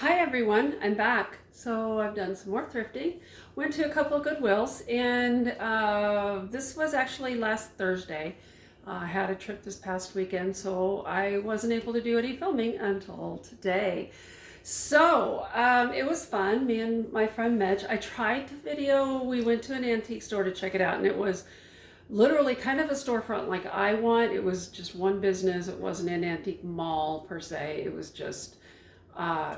Hi everyone, I'm back. So I've done some more thrifting, went to a couple of Goodwills, and this was actually last Thursday. I had a trip this past weekend, so I wasn't able to do any filming until today. So it was fun. Me and my friend Medj, I tried to video. We went to an antique store to check it out, and it was literally kind of a storefront like I want. It was just one business. It wasn't an antique mall per se. It was just uh,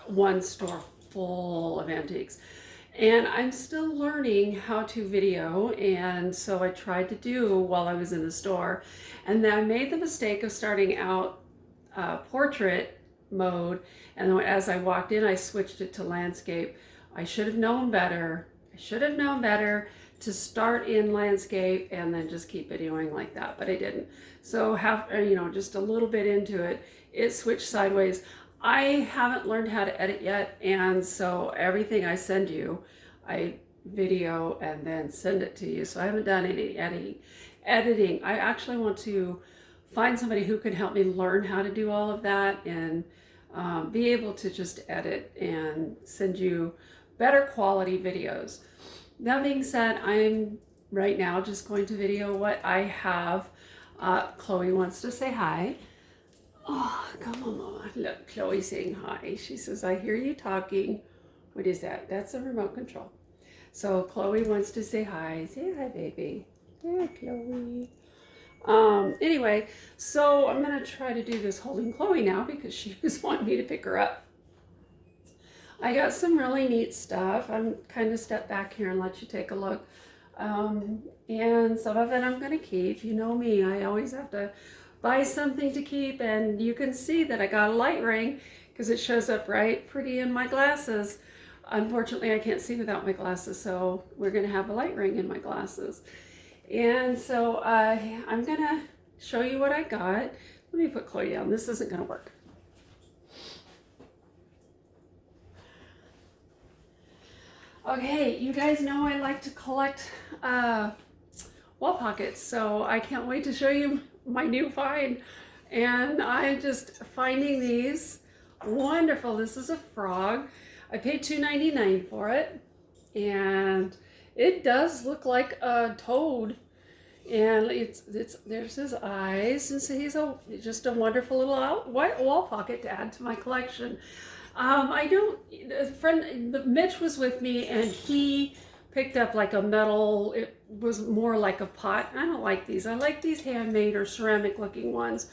one store full of antiques. And I'm still learning how to video, and so I tried to do while I was in the store. And then I made the mistake of starting out portrait mode, and as I walked in, I switched it to landscape. I should have known better. I should have known better to start in landscape and then just keep videoing like that, but I didn't. So just a little bit into it, it switched sideways. I haven't learned how to edit yet, and so everything I send you, I video and then send it to you. So I haven't done any editing. I actually want to find somebody who can help me learn how to do all of that and be able to just edit and send you better quality videos. That being said, I'm right now just going to video what I have. Chloe wants to say hi. Oh, come on, Mama. Look, Chloe saying hi. She says, I hear you talking. What is that? That's a remote control. So Chloe wants to say hi. Say hi, baby. Yeah, Chloe. Anyway, so I'm going to try to do this holding Chloe now because she was wanting me to pick her up. I got some really neat stuff. I'm kind of step back here and let you take a look. And some of it I'm going to keep. You know me, I always have to buy something to keep, and you can see that I got a light ring because it shows up right pretty in my glasses. Unfortunately, I can't see without my glasses, so we're going to have a light ring in my glasses. And so I'm going to show you what I got. Let me put Chloe down. This isn't going to work. Okay, you guys know I like to collect wall pockets, so I can't wait to show you my new find. And I'm just finding these wonderful. This is a frog. I paid $2.99 for it, and it does look like a toad. And there's his eyes, and so he's just a wonderful little white wall pocket to add to my collection. Mitch was with me, and he picked up like a metal, it was more like a pot. I don't like these. I like these handmade or ceramic looking ones.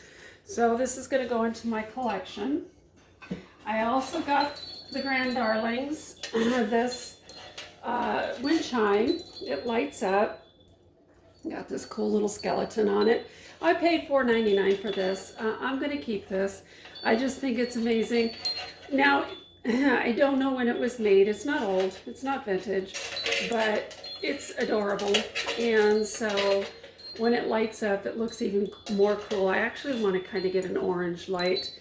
So this is going to go into my collection. I also got the Grand Darlings, this wind chime. It lights up. Got this cool little skeleton on it. I paid $4.99 for this. I'm going to keep this. I just think it's amazing. Now, I don't know when it was made. It's not old. It's not vintage, but it's adorable. And so when it lights up, it looks even more cool. I actually want to kind of get an orange light.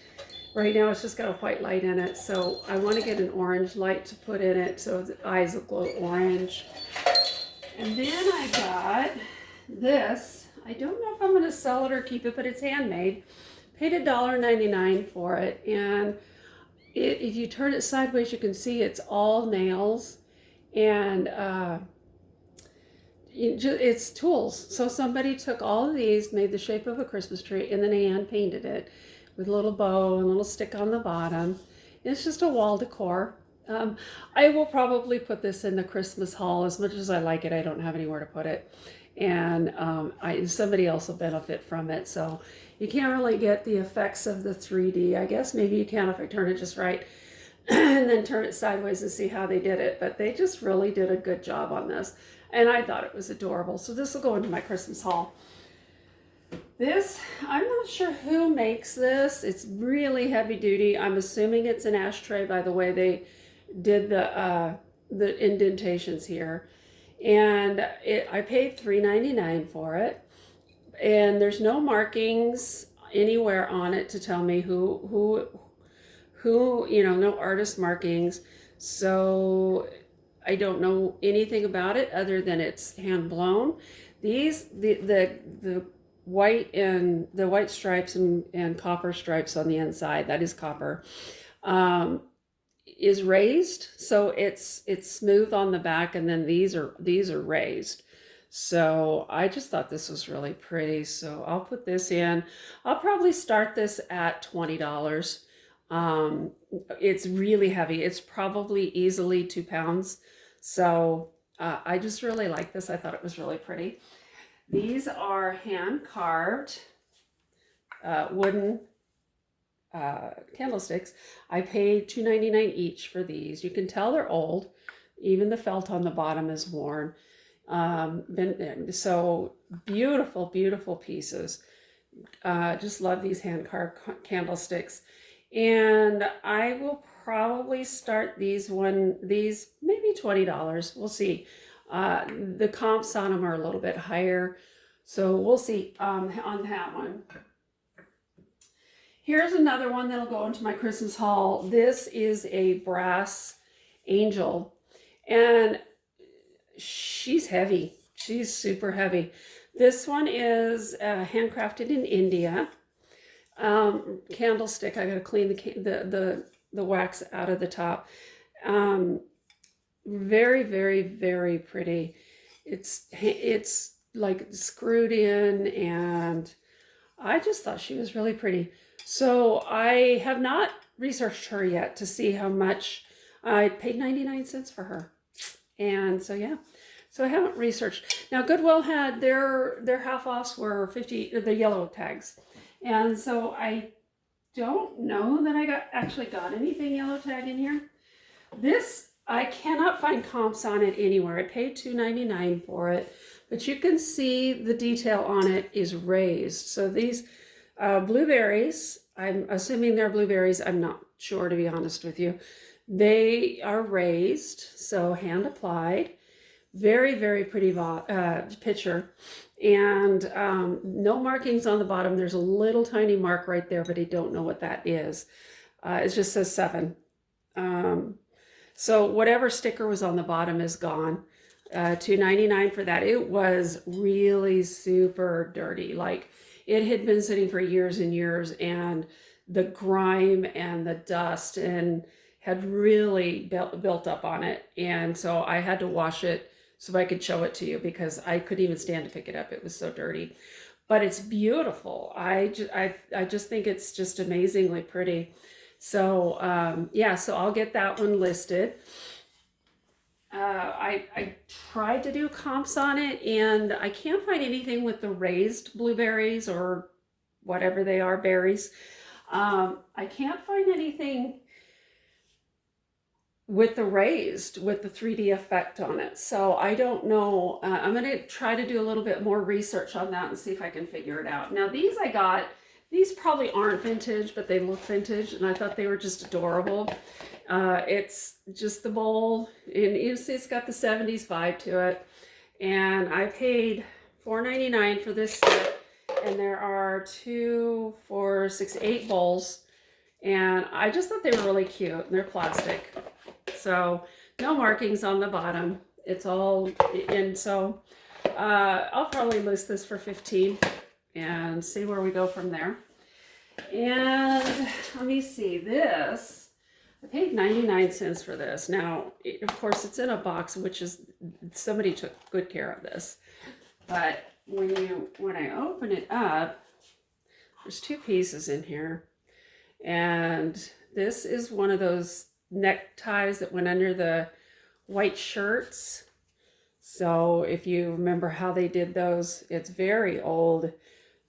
Right now, it's just got a white light in it. So I want to get an orange light to put in it so the eyes will glow orange. And then I got this. I don't know if I'm going to sell it or keep it, but it's handmade. Paid $1.99 for it, and if you turn it sideways, you can see it's all nails, and it's tools. So somebody took all of these, made the shape of a Christmas tree, and then hand painted it with a little bow and a little stick on the bottom. It's just a wall decor. I will probably put this in the Christmas haul. As much as I like it, I don't have anywhere to put it. And somebody else will benefit from it. So you can't really get the effects of the 3D. I guess maybe you can if I turn it just right and then turn it sideways and see how they did it. But they just really did a good job on this. And I thought it was adorable. So this will go into my Christmas haul. This, I'm not sure who makes this. It's really heavy duty. I'm assuming it's an ashtray by the way they did the indentations here. And I paid $3.99 for it, and there's no markings anywhere on it to tell me who no artist markings. So I don't know anything about it other than it's hand blown. The white and the white stripes and copper stripes on the inside, that is copper. is raised, so it's smooth on the back, and then these are raised. So I just thought this was really pretty. So I'll put this in. I'll probably start this at $20. Um, it's really heavy. It's probably easily 2 pounds. So I just really like this. I thought it was really pretty. These are hand carved wooden candlesticks. I paid $2.99 each for these. You can tell they're old. Even the felt on the bottom is worn. So beautiful, beautiful pieces. Just love these hand carved candlesticks. And I will probably start these maybe $20. We'll see. The comps on them are a little bit higher. So we'll see on that one. Here's another one that'll go into my Christmas haul. This is a brass angel, and she's heavy. She's super heavy. This one is handcrafted in India. Candlestick. I gotta clean the wax out of the top. Very, very, very pretty. It's like screwed in, and I just thought she was really pretty. So I have not researched her yet to see how much. I paid 99 cents for her. And so, yeah. So I haven't researched. Now, Goodwill had their half-offs were 50, the yellow tags. And so I don't know that I actually got anything yellow tag in here. This, I cannot find comps on it anywhere. I paid $2.99 for it. But you can see the detail on it is raised. So these blueberries, I'm assuming they're blueberries. I'm not sure, to be honest with you. They are raised, so hand applied. Very, very pretty picture. And no markings on the bottom. There's a little tiny mark right there, but I don't know what that is. It just says 7. So whatever sticker was on the bottom is gone. $2.99 for that. It was really super dirty. Like, it had been sitting for years and years, and the grime and the dust and had really built up on it. And so I had to wash it so I could show it to you, because I couldn't even stand to pick it up. It was so dirty. But it's beautiful. I just think it's just amazingly pretty. So yeah, so I'll get that one listed. I tried to do comps on it, and I can't find anything with the raised blueberries or whatever they are, berries. I can't find anything with the raised, with the 3D effect on it. So I don't know. I'm going to try to do a little bit more research on that and see if I can figure it out. Now, these I got, these probably aren't vintage, but they look vintage, and I thought they were just adorable. It's just the bowl, and you see it's got the 70s vibe to it. And I paid $4.99 for this set, and there are 2, 4, 6, 8 bowls. And I just thought they were really cute, and they're plastic. So no markings on the bottom. It's all, and so I'll probably list this for $15 and see where we go from there. And let me see, this, I paid 99 cents for this. Now, of course, it's in a box, which is, somebody took good care of this. But when I open it up, there's 2 pieces in here. And this is one of those neckties that went under the white shirts. So if you remember how they did those, it's very old.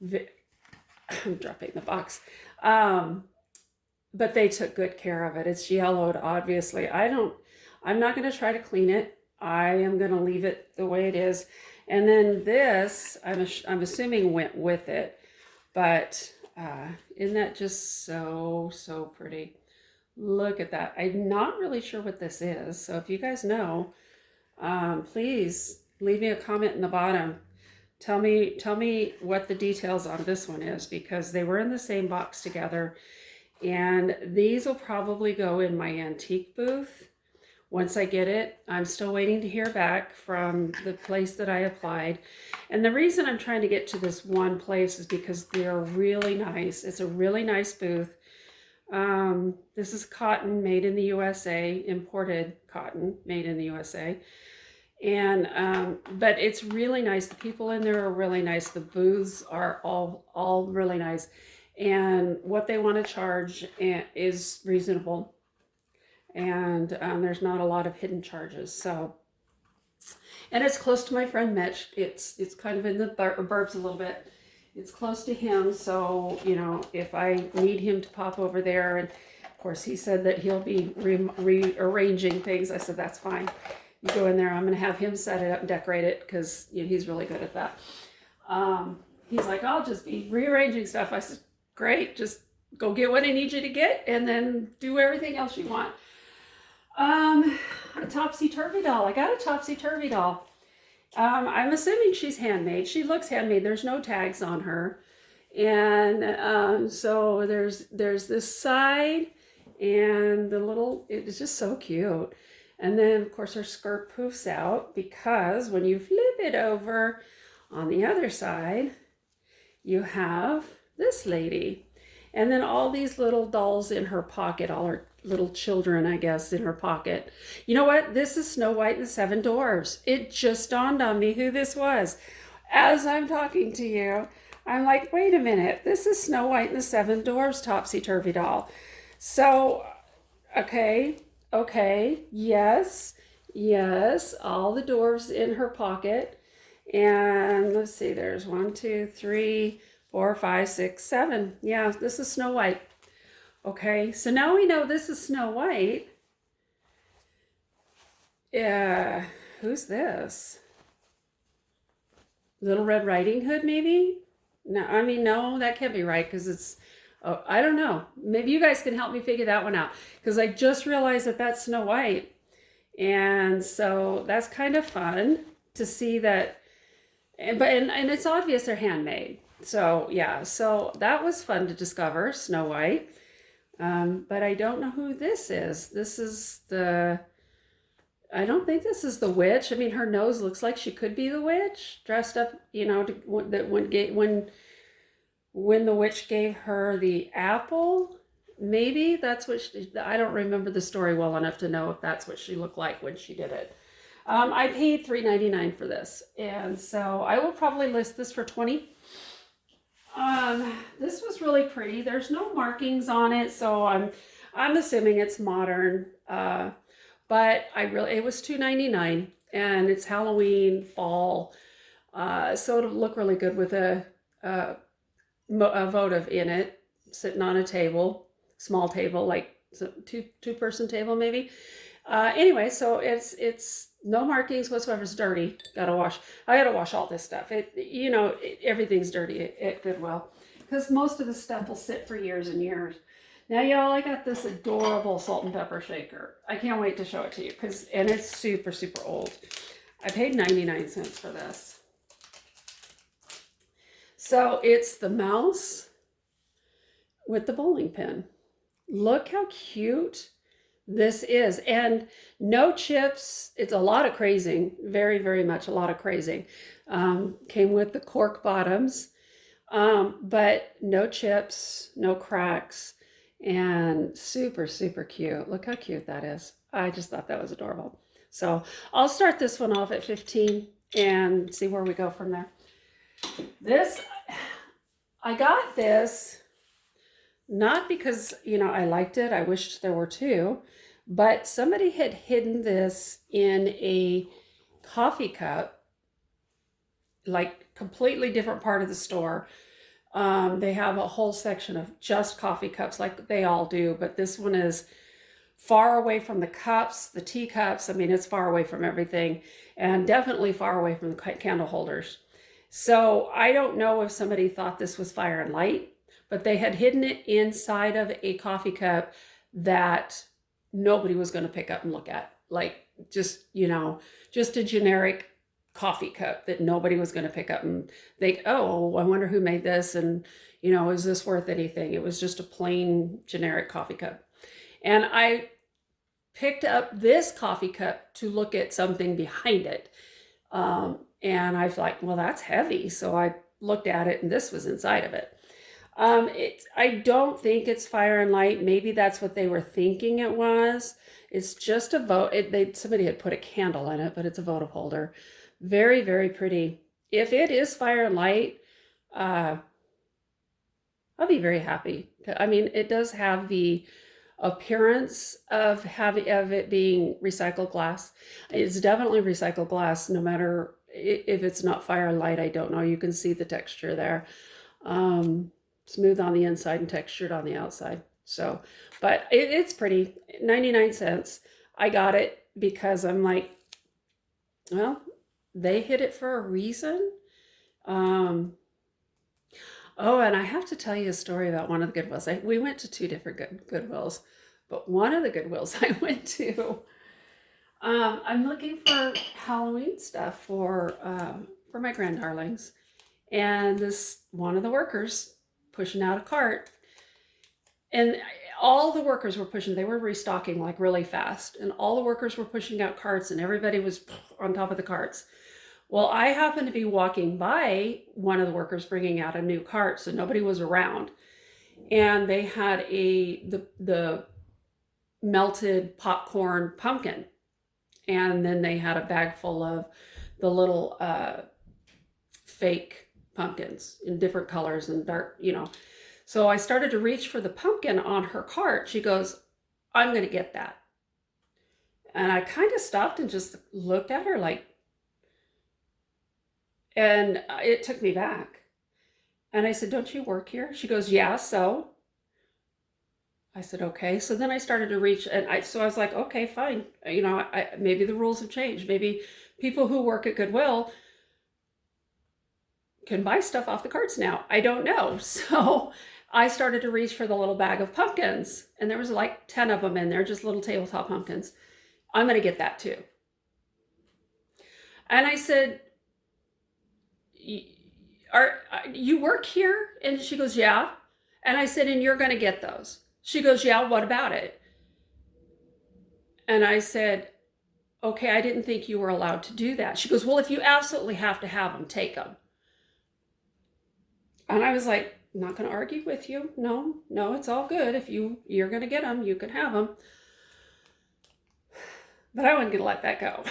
I'm dropping the box. But they took good care of it. It's yellowed, obviously. I'm not going to try to clean it. I am going to leave it the way it is. And then this, I'm assuming went with it. But isn't that just so, so pretty? Look at that. I'm not really sure what this is. So if you guys know, please leave me a comment in the bottom. Tell me what the details on this one is, because they were in the same box together. And these will probably go in my antique booth once I get it. I'm still waiting to hear back from the place that I applied. And the reason I'm trying to get to this one place is because they're really nice. It's a really nice booth. This is cotton made in the USA, imported cotton made in the USA. And but it's really nice. The people in there are really nice. The booths are all really nice, and what they want to charge is reasonable, and there's not a lot of hidden charges. So, and it's close to my friend Mitch. It's kind of in the burbs a little bit. It's close to him, so you know, if I need him to pop over there, and of course he said that he'll be rearranging things. I said that's fine. You go in there, I'm going to have him set it up and decorate it because you know, he's really good at that. He's like, I'll just be rearranging stuff. I said, great, just go get what I need you to get and then do everything else you want. A topsy-turvy doll. I got a topsy-turvy doll. I'm assuming she's handmade. She looks handmade. There's no tags on her. And so there's this side and the little, it's just so cute. And then, of course, her skirt poofs out because when you flip it over on the other side, you have this lady. And then all these little dolls in her pocket, all her little children, I guess, in her pocket. You know what? This is Snow White and the Seven Dwarfs. It just dawned on me who this was. As I'm talking to you, I'm like, wait a minute. This is Snow White and the Seven Dwarfs topsy-turvy doll. So, okay, yes, all the dwarves in her pocket. And let's see, there's 1, 2, 3, 4, 5, 6, 7. Yeah, this is Snow White. Okay, so now we know this is Snow White. Yeah, who's this? Little Red Riding Hood, maybe? No, I mean, no, that can't be right because it's, oh, I don't know. Maybe you guys can help me figure that one out because I just realized that that's Snow White. And so that's kind of fun to see that, and it's obvious they're handmade. So yeah, so that was fun to discover, Snow White. But I don't know who this is. This is I don't think this is the witch. I mean, her nose looks like she could be the witch, dressed up, you know, when the witch gave her the apple. Maybe that's what I don't remember the story well enough to know if that's what she looked like when she did it. I paid $3.99 for this, and so I will probably list this for $20. This was really pretty. There's no markings on it, so I'm assuming it's modern. But it was $2.99, and it's Halloween, fall, so it'll look really good with a votive in it, sitting on a table, small table, like two-person table maybe. Anyway, so it's no markings whatsoever. It's dirty. I gotta wash all this stuff. Everything's dirty at Goodwill because most of the stuff will sit for years and years. Now, y'all, I got this adorable salt and pepper shaker. I can't wait to show it to you and it's super, super old. I paid 99 cents for this. So it's the mouse with the bowling pin. Look how cute this is. And no chips. It's a lot of crazing. Very, very much a lot of crazing. Came with the cork bottoms, but no chips, no cracks. And super, super cute. Look how cute that is. I just thought that was adorable. So I'll start this one off at 15 and see where we go from there. I got this not because, I liked it. I wished there were two, but somebody had hidden this in a coffee cup, like completely different part of the store. They have a whole section of just coffee cups like they all do, but this one is far away from the cups, the teacups. I mean, it's far away from everything and definitely far away from the candle holders. So I don't know if somebody thought this was fire and light, but they had hidden it inside of a coffee cup that nobody was going to pick up and look at. Like just a generic coffee cup that nobody was going to pick up and think, oh, I wonder who made this, and is this worth anything? It was just a plain generic coffee cup. And I picked up this coffee cup to look at something behind it, and I was like, well, that's heavy. So I looked at it and this was inside of it. I don't think it's fire and light. Maybe that's what they were thinking it was. It's just a vote. Somebody had put a candle in it, but it's a votive holder. Very, very pretty. If it is fire and light, uh, I'll be very happy. I mean, it does have the appearance of it being recycled glass. It's definitely recycled glass, no matter if it's not fire and light. I don't know. You can see the texture there. Smooth on the inside and textured on the outside. So, but it's pretty. 99 cents. I got it because I'm like, well, they hit it for a reason. Um, oh, and I have to tell you a story about one of the Goodwills. We went to two different Goodwills, but one of the Goodwills I went to, I'm looking for Halloween stuff for my grand darlings, and this one of the workers pushing out a cart, and all the workers were pushing. They were restocking like really fast, and all the workers were pushing out carts, and everybody was on top of the carts. Well, I happened to be walking by one of the workers bringing out a new cart, so nobody was around, and they had the melted popcorn pumpkin, and then they had a bag full of the little fake pumpkins in different colors and dark, So I started to reach for the pumpkin on her cart. She goes, "I'm going to get that." And I kind of stopped and just looked at her like, and it took me back. And I said, "Don't you work here?" She goes, "Yeah, so." I said, "Okay." So then I started to reach, and I was like, "Okay, fine." Maybe the rules have changed. Maybe people who work at Goodwill can buy stuff off the carts now. I don't know. So I started to reach for the little bag of pumpkins, and there was like 10 of them in there, just little tabletop pumpkins. I'm going to get that too. And I said, "You work here?" And she goes, "Yeah." And I said, "And you're going to get those?" She goes, "Yeah, what about it?" And I said, "Okay, I didn't think you were allowed to do that." She goes, "Well, if you absolutely have to have them, take them." And I was like, "Not going to argue with you. No, it's all good. If you're going to get them, you can have them." But I wasn't going to let that go.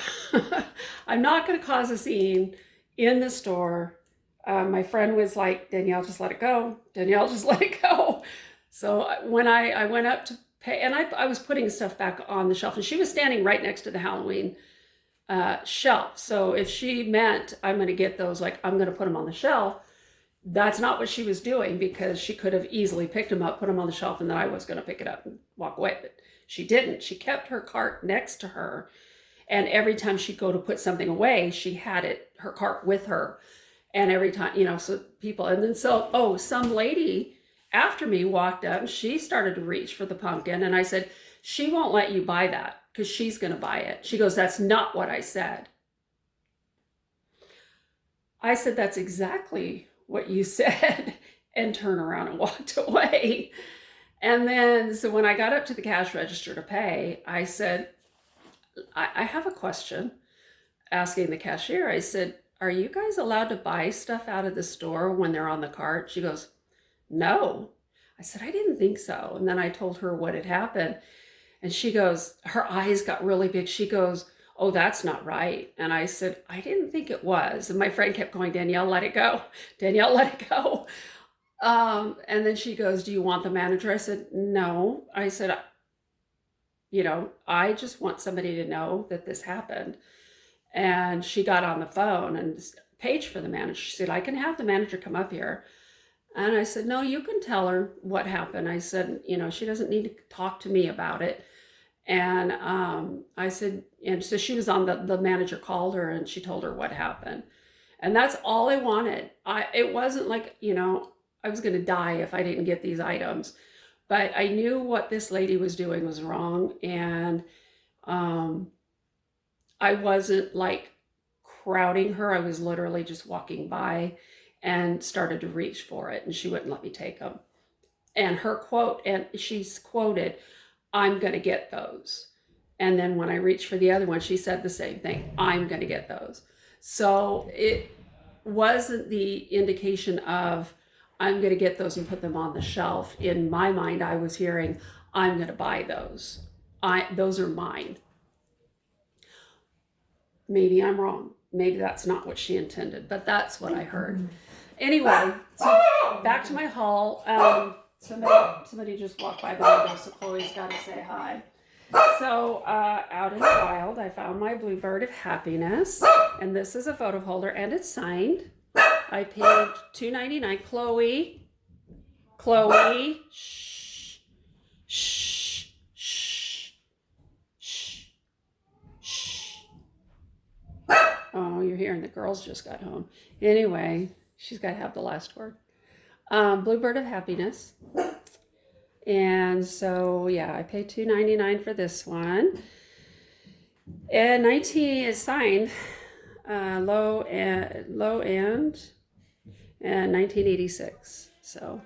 I'm not going to cause a scene in the store. My friend was like, "Danielle, just let it go. Danielle, just let it go." So when I went up to pay, and I was putting stuff back on the shelf, and she was standing right next to the Halloween shelf. So if she meant I'm going to get those, like I'm going to put them on the shelf, that's not what she was doing, because she could have easily picked them up, put them on the shelf, and then I was going to pick it up and walk away. But she didn't. She kept her cart next to her. And every time she'd go to put something away, she had her cart with her. And every time, so people, and then some lady after me walked up and she started to reach for the pumpkin. And I said, "She won't let you buy that because she's going to buy it." She goes, "That's not what I said." I said, "That's exactly what you said," and turned around and walked away. And then, so when I got up to the cash register to pay, I said, I have a question. Asking the cashier, I said, "Are you guys allowed to buy stuff out of the store when they're on the cart?" She goes, "No." I said, "I didn't think so." And then I told her what had happened. And she goes, her eyes got really big. She goes, "Oh, that's not right." And I said, "I didn't think it was." And my friend kept going, "Danielle, let it go. Danielle, let it go." And then she goes, "Do you want the manager?" I said, "No." I said, "I just want somebody to know that this happened." And she got on the phone and paged for the manager. She said, "I can have the manager come up here." And I said, "No, you can tell her what happened." I said, "She doesn't need to talk to me about it." And I said, and so she was on the manager called her and she told her what happened. And that's all I wanted. It wasn't like, I was going to die if I didn't get these items. But I knew what this lady was doing was wrong. And I wasn't like crowding her. I was literally just walking by and started to reach for it. And she wouldn't let me take them. And her quote, and she's quoted, "I'm going to get those." And then when I reached for the other one, she said the same thing, "I'm going to get those." So it wasn't the indication of I'm going to get those and put them on the shelf. In my mind, I was hearing, I'm going to buy those. Those are mine. Maybe I'm wrong. Maybe that's not what she intended, but that's what I heard. Anyway, so back to my haul. Somebody just walked by the window, so Chloe's got to say hi. So out in the wild, I found my Bluebird of Happiness, and this is a photo holder, and it's signed. I paid $2.99. Chloe, shh, shh, shh, shh, shh. Oh, you're hearing the girls just got home. Anyway, she's got to have the last word. Bluebird of Happiness. And so, yeah, I paid $2.99 for this one. And 19 is signed, low end, and 1986. So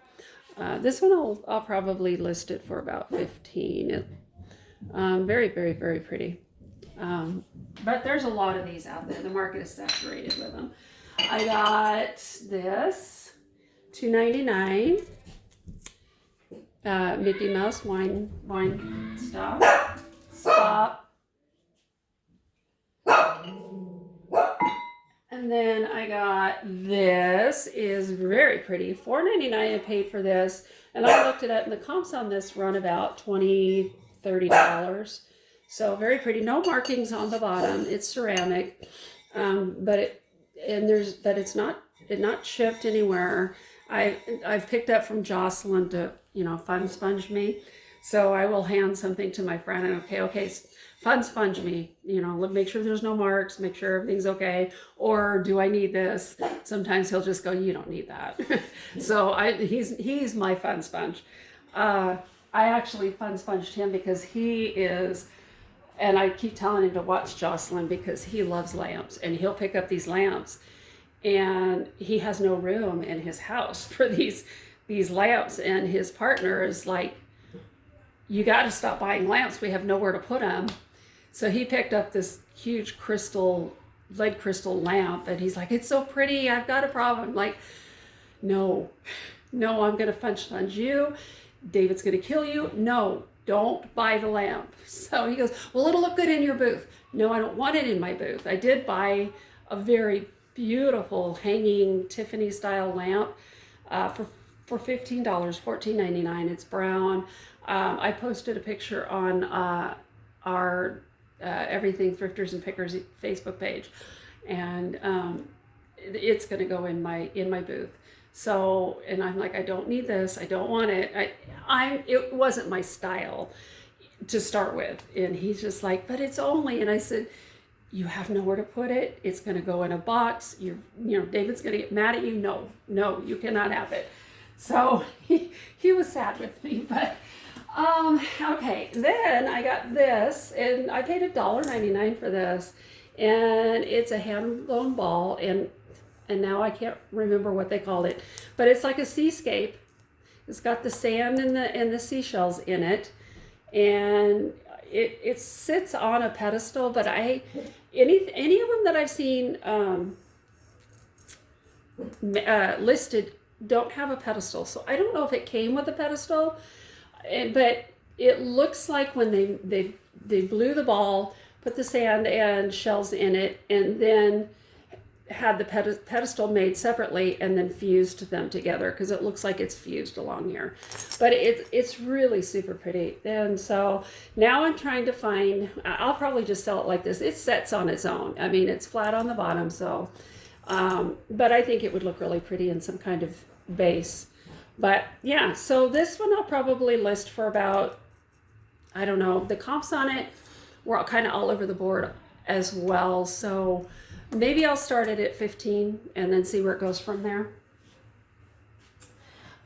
this one I'll probably list it for about 15. Very, very, very pretty. But there's a lot of these out there. The market is saturated with them. I got this, $2.99. Mickey Mouse wine stop. And then I got this, is very pretty, $4.99 I paid for this, and I looked it up, and the comps on this run about $20, $30. So very pretty. No markings on the bottom. It's ceramic, but it's not chipped anywhere. I've picked up from Jocelyn to, fun sponge me. So I will hand something to my friend and okay, fun sponge me, make sure there's no marks, make sure everything's okay. Or do I need this? Sometimes he'll just go, you don't need that. So he's my fun sponge. I actually fun sponged him because he is, and I keep telling him to watch Jocelyn because he loves lamps, and he'll pick up these lamps, and he has no room in his house for these lamps, and his partner is like, you got to stop buying lamps, we have nowhere to put them. So he picked up this huge lead crystal lamp, and he's like, it's so pretty, I've got a problem. I'm like, no, I'm gonna fun sponge you, David's gonna kill you. No, don't buy the lamp. So he goes, well, it'll look good in your booth. No, I don't want it in my booth. I did buy a very beautiful hanging Tiffany style lamp for $15, $14.99. It's brown. I posted a picture on our Everything Thrifters and Pickers Facebook page, and it's going to go in my booth. So, and I'm like, I don't need this. I don't want it. It wasn't my style to start with. And he's just like, but it's only, and I said, you have nowhere to put it. It's going to go in a box. David's going to get mad at you. No, you cannot have it. So he was sad with me, but okay. Then I got this, and I paid $1.99 for this, and it's a hand blown ball, and now I can't remember what they called it, but it's like a seascape. It's got the sand and the seashells in it, and it sits on a pedestal. But any of them that I've seen listed don't have a pedestal, so I don't know if it came with a pedestal, but it looks like when they blew the ball, put the sand and shells in it, and then had the pedestal made separately and then fused them together, because it looks like it's fused along here. But it's really super pretty. And so now I'm trying to find, I'll probably just sell it like this. It sets on its own. I mean, it's flat on the bottom, so but I think it would look really pretty in some kind of vase. But yeah, so this one I'll probably list for about, I don't know, the comps on it were kind of all over the board as well, so maybe I'll start it at 15 and then see where it goes from there.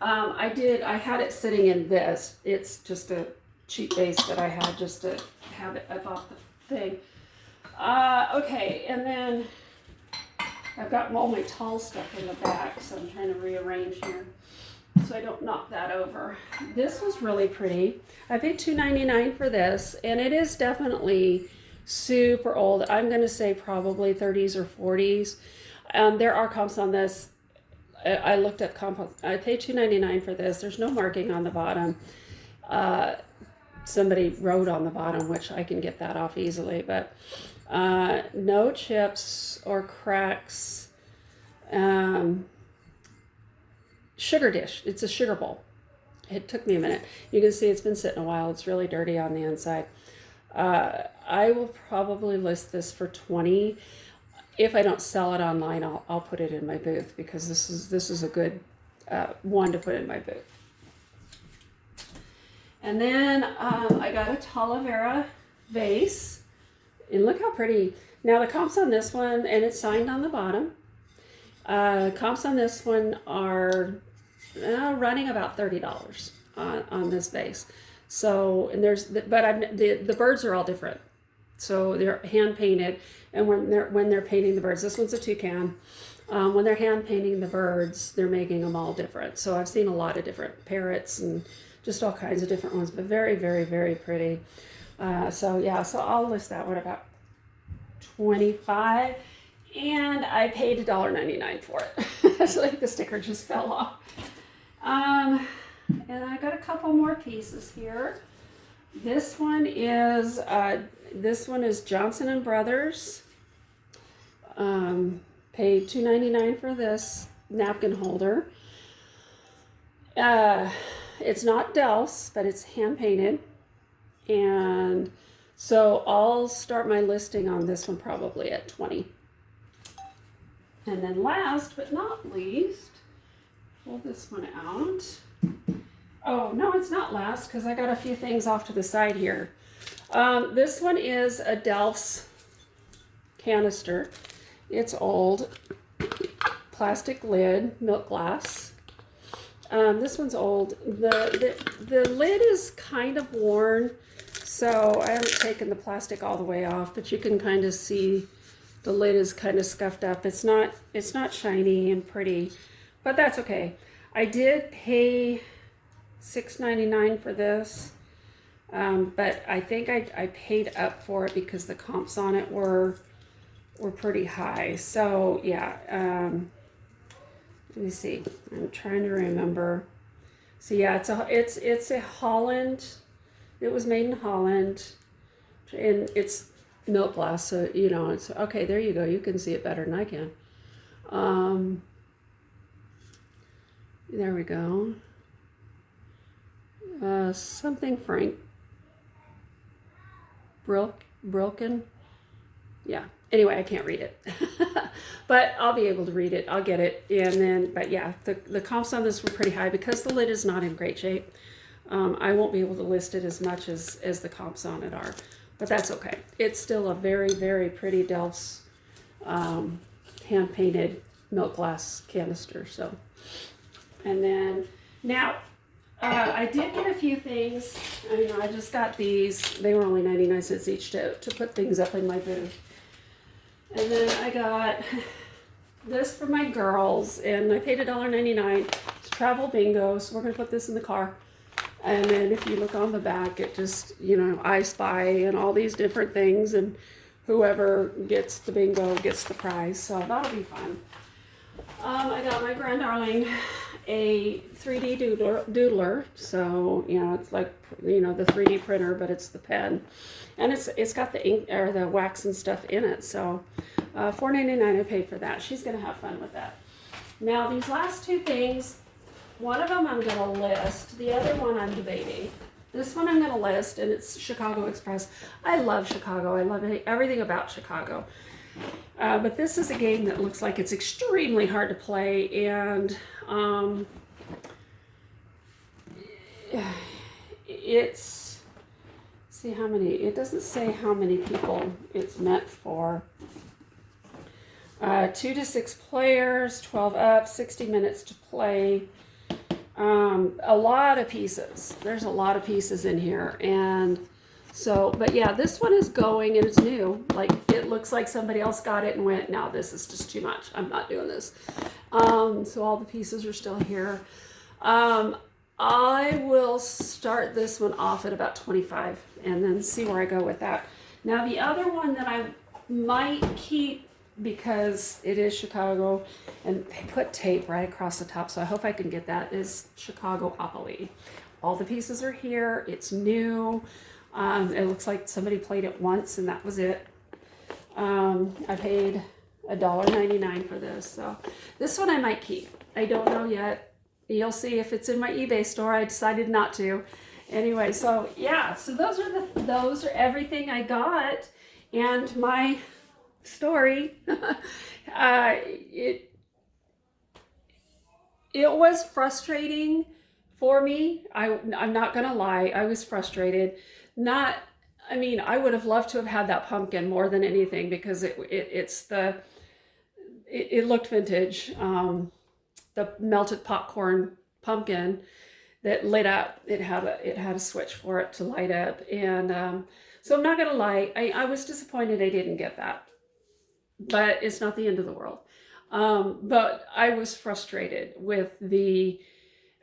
I had it sitting in this. It's just a cheap vase that I had just to have it above the thing. Okay, and then I've got all my tall stuff in the back, so I'm trying to rearrange here so I don't knock that over. This was really pretty. I paid $2.99 for this, and it is definitely super old. I'm going to say probably 30s or 40s. There are comps on this. I looked up compost. I paid $2.99 for this. There's no marking on the bottom. Somebody wrote on the bottom, which I can get that off easily, but no chips or cracks. Sugar dish. It's a sugar bowl. It took me a minute. You can see it's been sitting a while. It's really dirty on the inside. I will probably list this for $20. If I don't sell it online, I'll put it in my booth, because this is a good one to put in my booth. And then I got a Talavera vase, and look how pretty. Now the comps on this one, and it's signed on the bottom. Comps on this one are running about $30 on this vase. So, and the birds are all different. So they're hand painted, and when they're painting the birds, this one's a toucan. When they're hand painting the birds, they're making them all different. So I've seen a lot of different parrots and just all kinds of different ones, but very, very, very pretty. So yeah, so I'll list that one about $25, and I paid $1.99 for it. It's like the sticker just fell off. And I got a couple more pieces here. This one is Johnson & Brothers. Paid $2.99 for this napkin holder. It's not Dell's, but it's hand painted. And so I'll start my listing on this one probably at $20. And then last but not least, pull this one out. Oh, no, it's not last, because I got a few things off to the side here. This one is a Delft's canister. It's old. Plastic lid, milk glass. This one's old. The lid is kind of worn, so I haven't taken the plastic all the way off, but you can kind of see the lid is kind of scuffed up. It's not shiny and pretty, but that's okay. I did pay $6.99 for this, but I think I paid up for it because the comps on it were pretty high. So yeah, let me see. I'm trying to remember. So yeah, it's a Holland. It was made in Holland, and it's milk glass. So you know, it's okay. There you go. You can see it better than I can. There we go. Something Frank Broken. Yeah. Anyway, I can't read it, but I'll be able to read it. I'll get it. And then, but yeah, the comps on this were pretty high because the lid is not in great shape. I won't be able to list it as much as the comps on it are, but that's okay. It's still a very, very pretty Delft's hand painted milk glass canister. So, and then now, I did get a few things. I just got these. They were only 99 cents each to put things up in my booth. And then I got this for my girls, and I paid $1.99. It's travel bingo, so we're going to put this in the car. And then if you look on the back, it just, I Spy and all these different things, and whoever gets the bingo gets the prize. So that'll be fun. I got my grand darling a 3D doodler, so it's like the 3D printer, but it's the pen, and it's got the ink or the wax and stuff in it. So $4.99 I paid for that. She's gonna have fun with that. Now these last two things, one of them I'm gonna list, the other one I'm debating. This one I'm gonna list, and it's Chicago Express. I love Chicago. I love everything about Chicago. But this is a game that looks like it's extremely hard to play, and it's, see how many, it doesn't say how many people it's meant for. 2 to 6 players, 12 up, 60 minutes to play. A lot of pieces. There's a lot of pieces in here, and so, but yeah, this one is going, and it's new. Like, it looks like somebody else got it and went, no, this is just too much. I'm not doing this. So all the pieces are still here. I will start this one off at about 25 and then see where I go with that. Now, the other one that I might keep because it is Chicago, and they put tape right across the top, so I hope I can get that, is Chicago Opoly. All the pieces are here. It's new. It looks like somebody played it once and that was it. I paid $1.99 for this, so this one I might keep. I don't know yet. You'll see if it's in my eBay store. I decided not to. Anyway, so yeah, so those are everything I got, and my story. It was frustrating for me. I'm not gonna lie, I was frustrated. I mean, I would have loved to have had that pumpkin more than anything, because it looked vintage. The melted popcorn pumpkin that lit up. It had a switch for it to light up, and so I'm not gonna lie, I was disappointed I didn't get that, but it's not the end of the world. But I was frustrated with the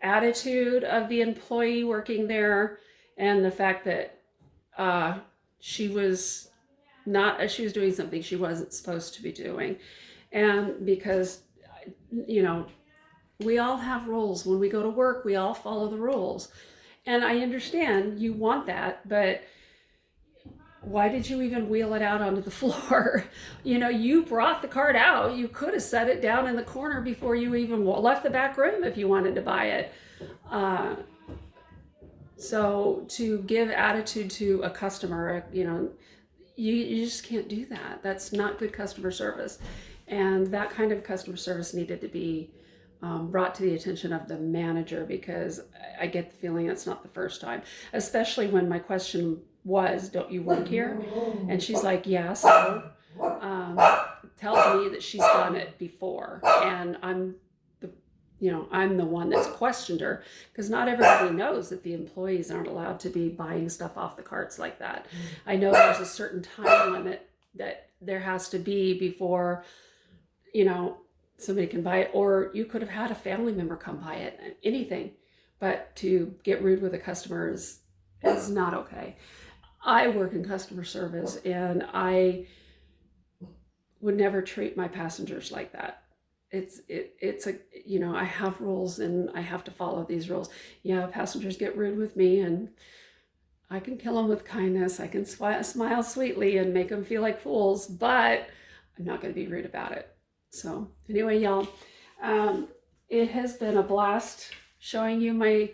attitude of the employee working there, and the fact that she was doing something she wasn't supposed to be doing. And because, we all have rules. When we go to work, we all follow the rules. And I understand you want that, but why did you even wheel it out onto the floor? You brought the cart out. You could have set it down in the corner before you even left the back room if you wanted to buy it. So to give attitude to a customer, you just can't do that. That's not good customer service. And that kind of customer service needed to be brought to the attention of the manager, because I get the feeling it's not the first time, especially when my question was, don't you work here? And she's like, yes. Tells me that she's done it before, and I'm the one that's questioned her, because not everybody knows that the employees aren't allowed to be buying stuff off the carts like that. I know there's a certain time limit that there has to be before, somebody can buy it, or you could have had a family member come buy it, anything. But to get rude with a customer is not okay. I work in customer service, and I would never treat my passengers like that. I have rules, and I have to follow these rules. Yeah, passengers get rude with me, and I can kill them with kindness. I can smile sweetly and make them feel like fools, but I'm not going to be rude about it. So anyway, y'all, it has been a blast showing you my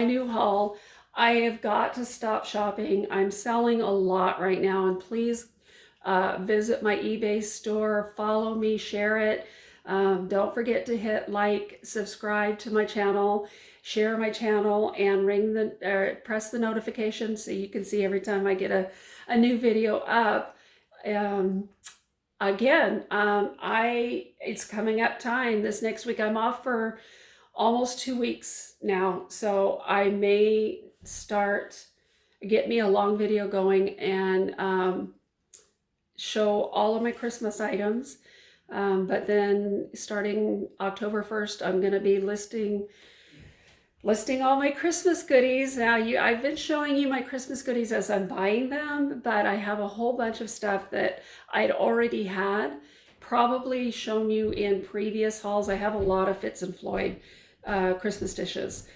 new haul. I have got to stop shopping. I'm selling a lot right now, and please visit my eBay store, follow me, share it. Don't forget to hit like, subscribe to my channel, share my channel, and press the notification so you can see every time I get a new video up. Again, it's coming up time. This next week I'm off for almost 2 weeks now, so I may get me a long video going and show all of my Christmas items. But then starting October 1st, I'm going to be listing all my Christmas goodies. Now, I've been showing you my Christmas goodies as I'm buying them, but I have a whole bunch of stuff that I'd already had, probably shown you in previous hauls. I have a lot of Fitz and Floyd Christmas dishes.